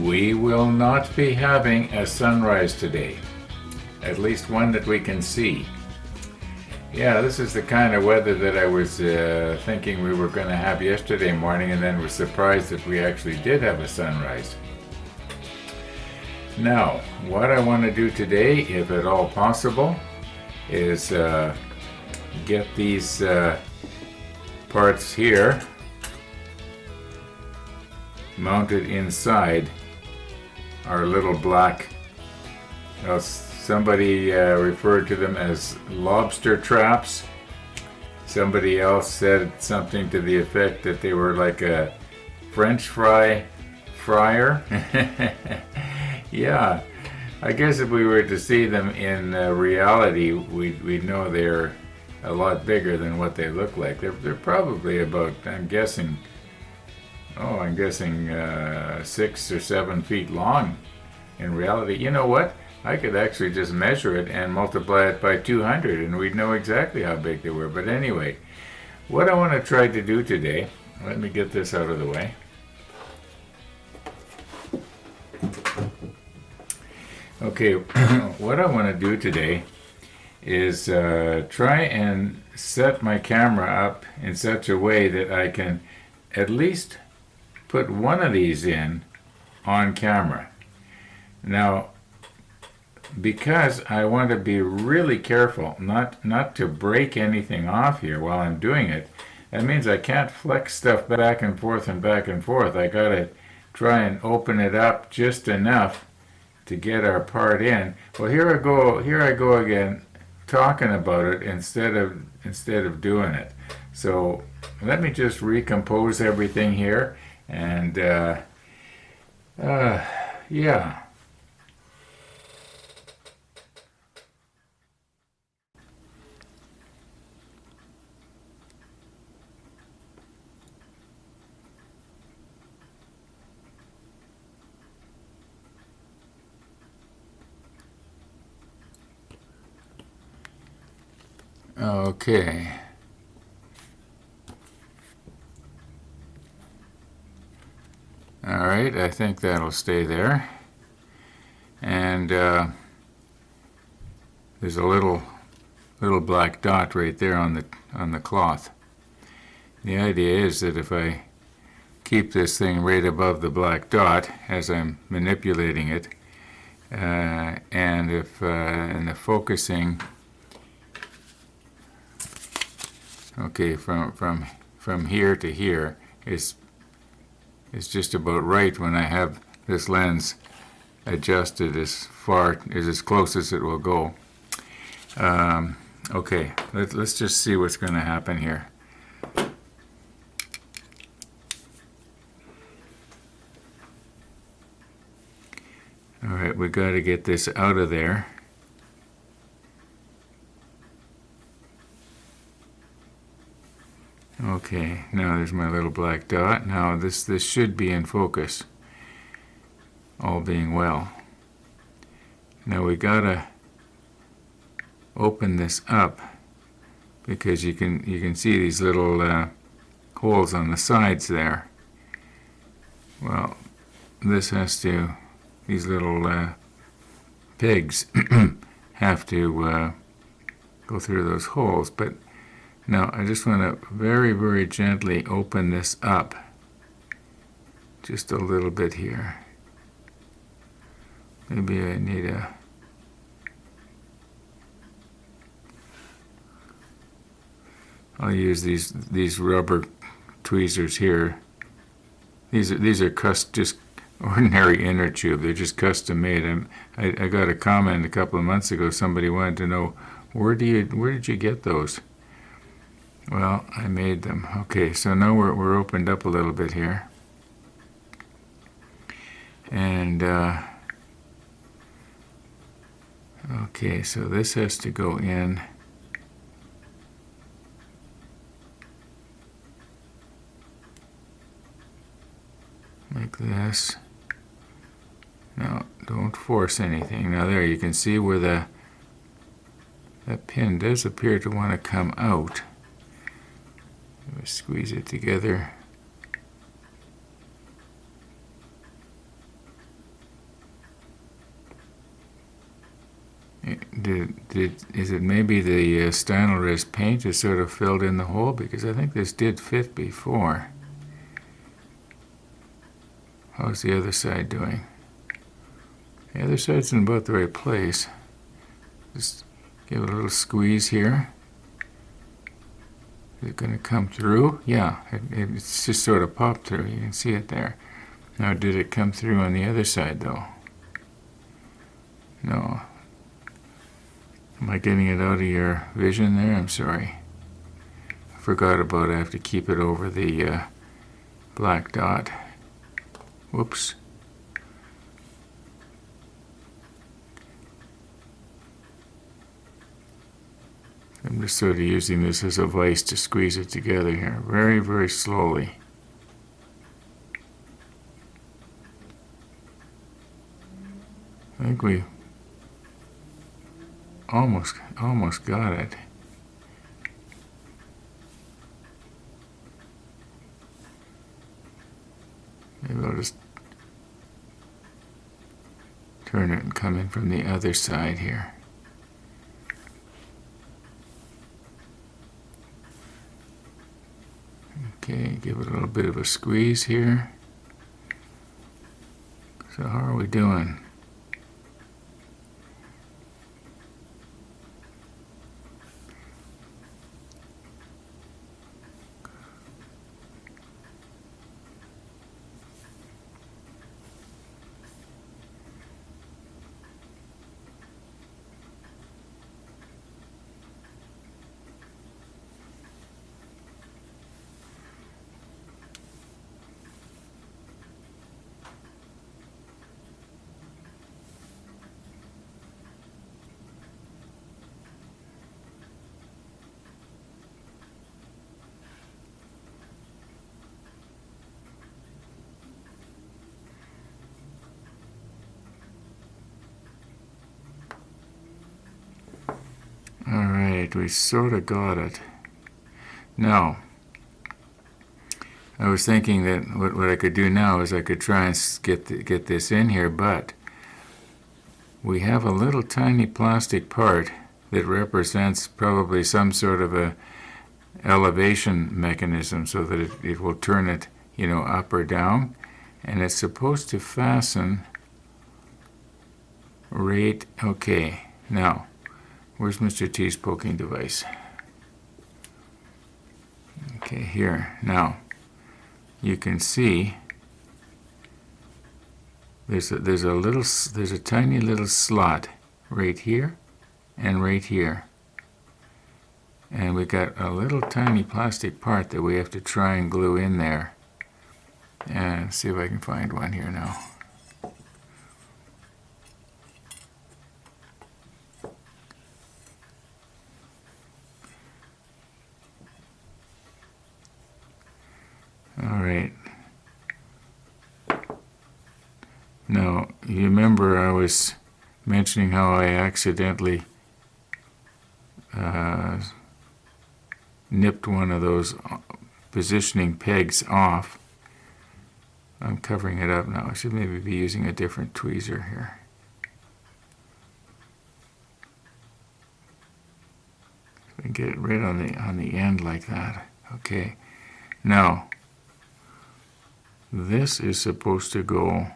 We will not be having a sunrise today, at least one that we can see. Yeah, this is the kind of weather that I was thinking we were going to have yesterday morning, and then was surprised that we actually did have a sunrise. Now, what I want to do today, if at all possible, is get these parts here mounted inside our little black, somebody referred to them as lobster traps. Somebody else said something to the effect that they were like a French fry fryer. Yeah, I guess if we were to see them in reality, we'd know they're a lot bigger than what they look like. They're probably about, I'm guessing 6 or 7 feet long in reality. You know what? I could actually just measure it and multiply it by 200 and we'd know exactly how big they were. But anyway, what I want to try to do today, let me get this out of the way. Okay, what I want to do today is try and set my camera up in such a way that I can at least put one of these in on camera. Now, because I want to be really careful not to break anything off here while I'm doing it, that means I can't flex stuff back and forth and back and forth. I gotta try and open it up just enough to get our part in. Well, here I go again talking about it instead of doing it. So let me just recompose everything here, and yeah. Okay. All right, I think that'll stay there. And there's a little black dot right there on the cloth. The idea is that if I keep this thing right above the black dot as I'm manipulating it, and if and the focusing, okay, from here to here is just about right when I have this lens adjusted as close as it will go. Okay, let's just see what's going to happen here. All right, we got to get this out of there. Okay, now there's my little black dot. Now this should be in focus, all being well. Now we gotta open this up because you can see these little holes on the sides there. Well, these little pegs have to go through those holes, but now I just want to very, very gently open this up just a little bit here. Maybe I need I'll use these rubber tweezers here. These are just ordinary inner tube. They're just custom made. I got a comment a couple of months ago. Somebody wanted to know where did you get those? Well, I made them. Okay, so now we're opened up a little bit here. And, okay, so this has to go in. Like this. Now, don't force anything. Now there, you can see where that pin does appear to want to come out. Squeeze it together. Is it maybe the Stanley paint has sort of filled in the hole? Because I think this did fit before. How's the other side doing? The other side's in about the right place. Just give it a little squeeze here. Is it going to come through? Yeah, it's just sort of popped through. You can see it there. Now, did it come through on the other side, though? No. Am I getting it out of your vision there? I'm sorry. I forgot about it. I have to keep it over the black dot. Whoops. I'm just sort of using this as a vise to squeeze it together here, very, very slowly. I think we almost got it. Maybe I'll just turn it and come in from the other side here. Okay, give it a little bit of a squeeze here. So how are we doing? Alright, we sort of got it. Now, I was thinking that what I could do now is I could try and get this in here, but we have a little tiny plastic part that represents probably some sort of a elevation mechanism so that it will turn it, up or down. And it's supposed to fasten right, okay, now, where's Mr. T's poking device? Okay, here. Now, you can see there's a tiny little slot right here and right here. And we got a little tiny plastic part that we have to try and glue in there. And see if I can find one here now. All right. Now, you remember I was mentioning how I accidentally nipped one of those positioning pegs off. I'm covering it up now. I should maybe be using a different tweezer here. So I can get it right on the end like that. Okay. Now, this is supposed to go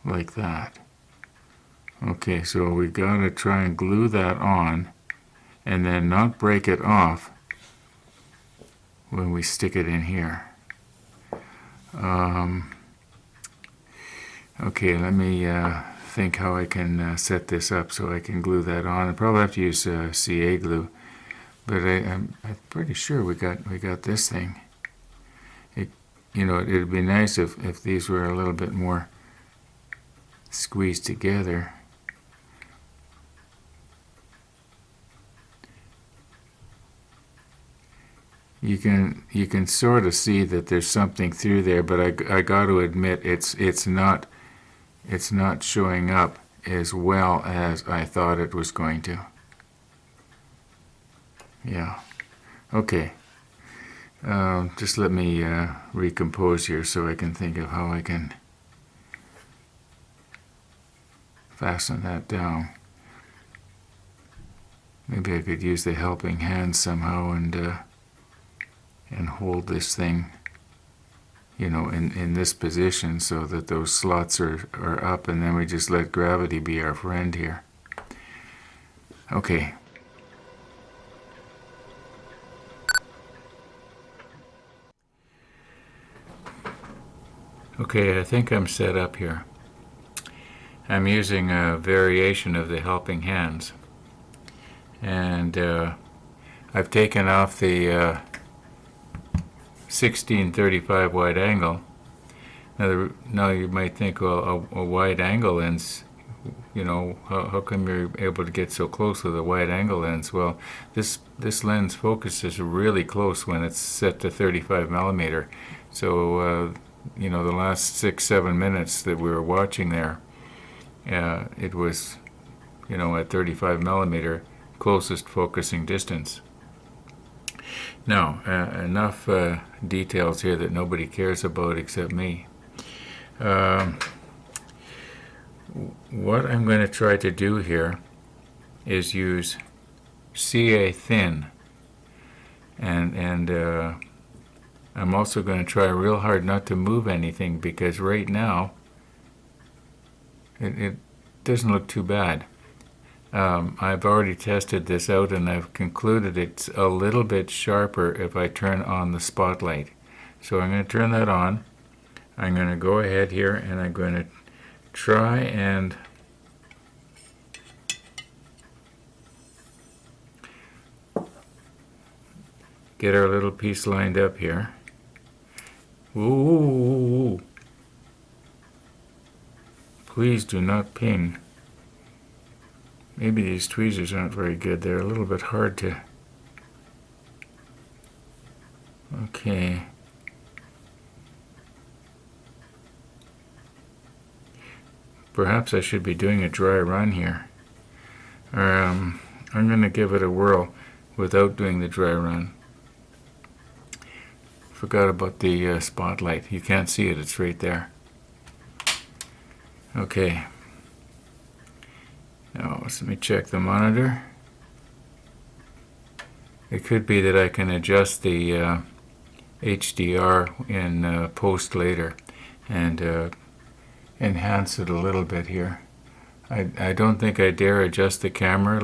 like that. Okay, so we gotta try and glue that on and then not break it off when we stick it in here. Okay, let me think how I can set this up so I can glue that on. I probably have to use CA glue, but I'm pretty sure we got this thing. It'd be nice if these were a little bit more squeezed together. You can sort of see that there's something through there, but I got to admit it's not showing up as well as I thought it was going to. Yeah. Okay. Just let me recompose here so I can think of how I can fasten that down. Maybe I could use the helping hand somehow and hold this thing, you know, in this position so that those slots are up, and then we just let gravity be our friend here. Okay. Okay, I think I'm set up here. I'm using a variation of the helping hands. And I've taken off the 1635 wide angle. Now you might think, well, a wide angle lens, you know, how come you're able to get so close with a wide angle lens? Well, this lens focuses really close when it's set to 35 millimeter. So, you know, the last 6-7 minutes that we were watching there, it was, you know, at 35 millimeter, closest focusing distance. Now, enough details here that nobody cares about except me. What I'm going to try to do here is use CA thin, and I'm also going to try real hard not to move anything, because right now it doesn't look too bad. I've already tested this out, and I've concluded it's a little bit sharper if I turn on the spotlight. So I'm going to turn that on. I'm going to go ahead here, and I'm going to try and get our little piece lined up here. Ooh. Please do not ping. Maybe these tweezers aren't very good. They're a little bit hard to... Okay. Perhaps I should be doing a dry run here. I'm going to give it a whirl without doing the dry run. Forgot about the spotlight. You can't see it. It's right there. Okay. Now, let me check the monitor. It could be that I can adjust the HDR in post later and enhance it a little bit here. I don't think I dare adjust the camera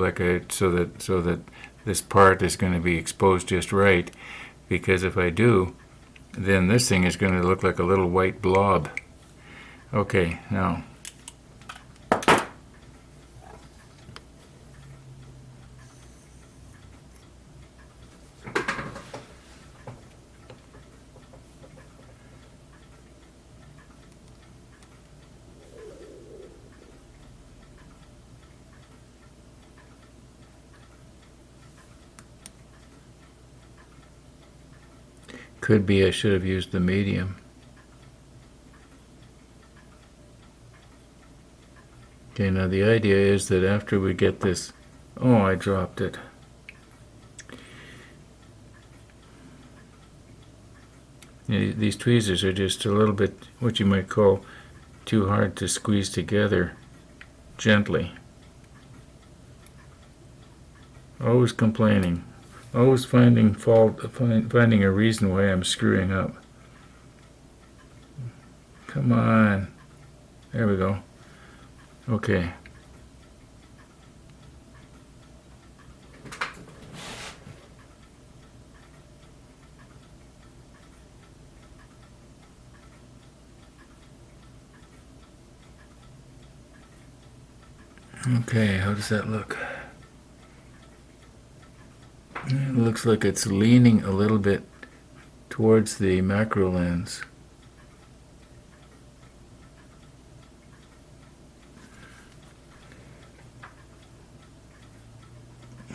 so that this part is going to be exposed just right, because if I do, then this thing is going to look like a little white blob. Okay, now. Could be I should have used the medium. Okay, now the idea is that after we get this... Oh, I dropped it. These tweezers are just a little bit, what you might call, too hard to squeeze together gently. Always complaining. Always finding fault, finding a reason why I'm screwing up. Come on. There we go. Okay. Okay, how does that look? It looks like it's leaning a little bit towards the macro lens.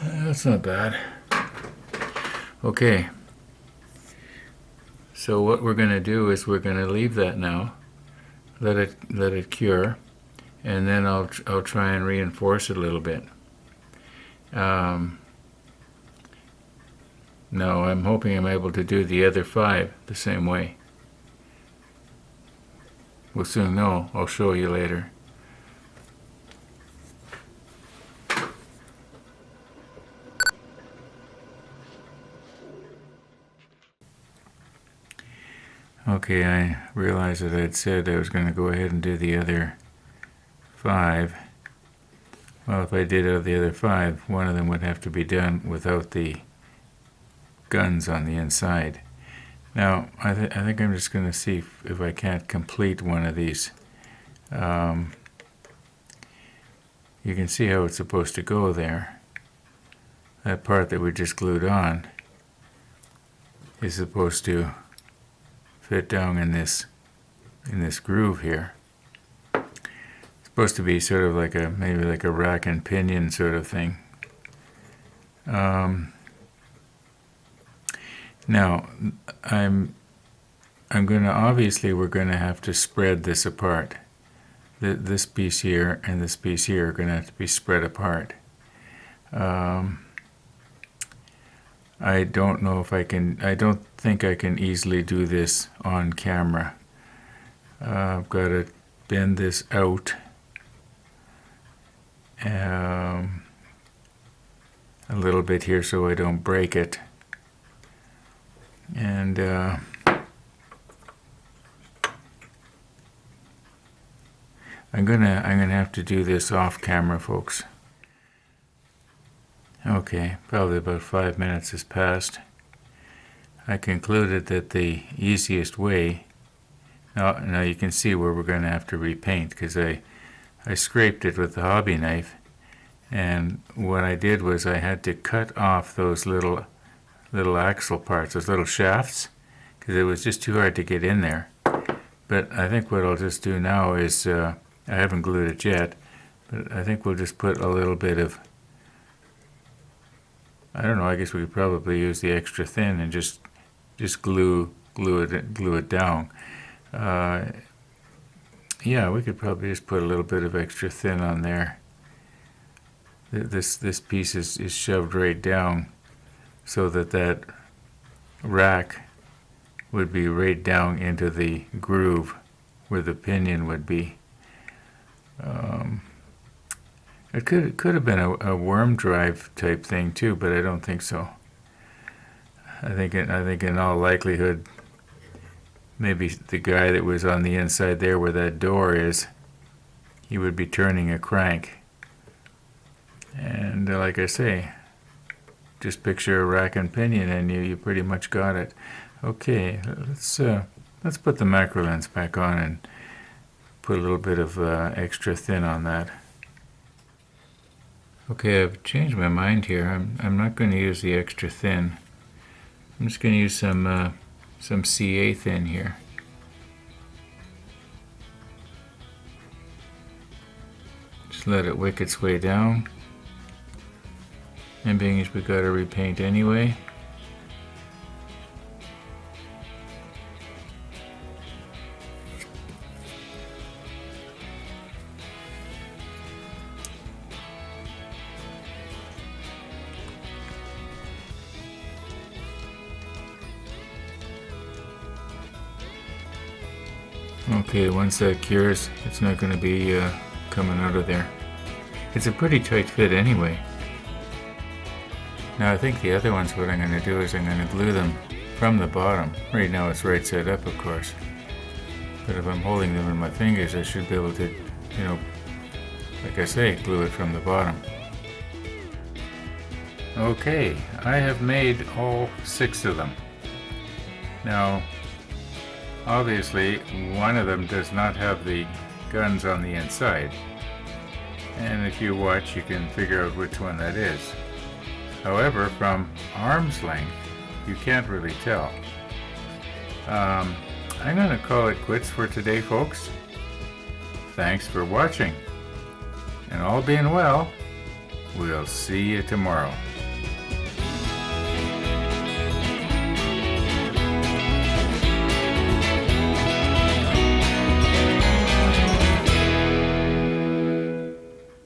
That's not bad. Okay. So what we're going to do is we're going to leave that now, let it cure, and then I'll try and reinforce it a little bit. No, I'm hoping I'm able to do the other 5 the same way. We'll soon know. I'll show you later. Okay, I realized that I'd said I was going to go ahead and do the other 5. Well, if I did the other 5, one of them would have to be done without the guns on the inside. Now, I think I'm just going to see if I can't complete one of these. You can see how it's supposed to go there. That part that we just glued on is supposed to fit down in this groove here. It's supposed to be sort of like maybe like a rack and pinion sort of thing. Now I'm going to, obviously we're going to have to spread this apart. This piece here and this piece here are going to have to be spread apart. I don't know if I can, I don't think I can easily do this on camera. I've got to bend this out a little bit here so I don't break it. And I'm gonna have to do this off camera, folks. Okay, probably about 5 minutes has passed. I concluded that the easiest way, now you can see where we're going to have to repaint, because I scraped it with the hobby knife, and what I did was I had to cut off those little axle parts, those little shafts, because it was just too hard to get in there. But I think what I'll just do now is, I haven't glued it yet, but I think we'll just put a little bit of, I don't know, I guess we could probably use the extra thin and just glue it down. Yeah, we could probably just put a little bit of extra thin on there. This piece is shoved right down so that rack would be right down into the groove where the pinion would be. It could have been a worm drive type thing too, but I don't think so. I think in all likelihood, maybe the guy that was on the inside there where that door is, he would be turning a crank. And like I say, just picture a rack and pinion and you pretty much got it. Okay, let's put the macro lens back on and put a little bit of extra thin on that. Okay, I've changed my mind here. I'm not going to use the extra thin. I'm just going to use some CA thin here. Just let it wick its way down. And being as we got to repaint anyway. Okay, once that cures, it's not going to be coming out of there. It's a pretty tight fit anyway. Now I think the other ones, what I'm going to do is I'm going to glue them from the bottom. Right now it's right side up, of course. But if I'm holding them in my fingers, I should be able to, like I say, glue it from the bottom. Okay, I have made all 6 of them. Now, obviously, one of them does not have the guns on the inside. And if you watch, you can figure out which one that is. However, from arm's length, you can't really tell. I'm going to call it quits for today, folks. Thanks for watching. And all being well, we'll see you tomorrow.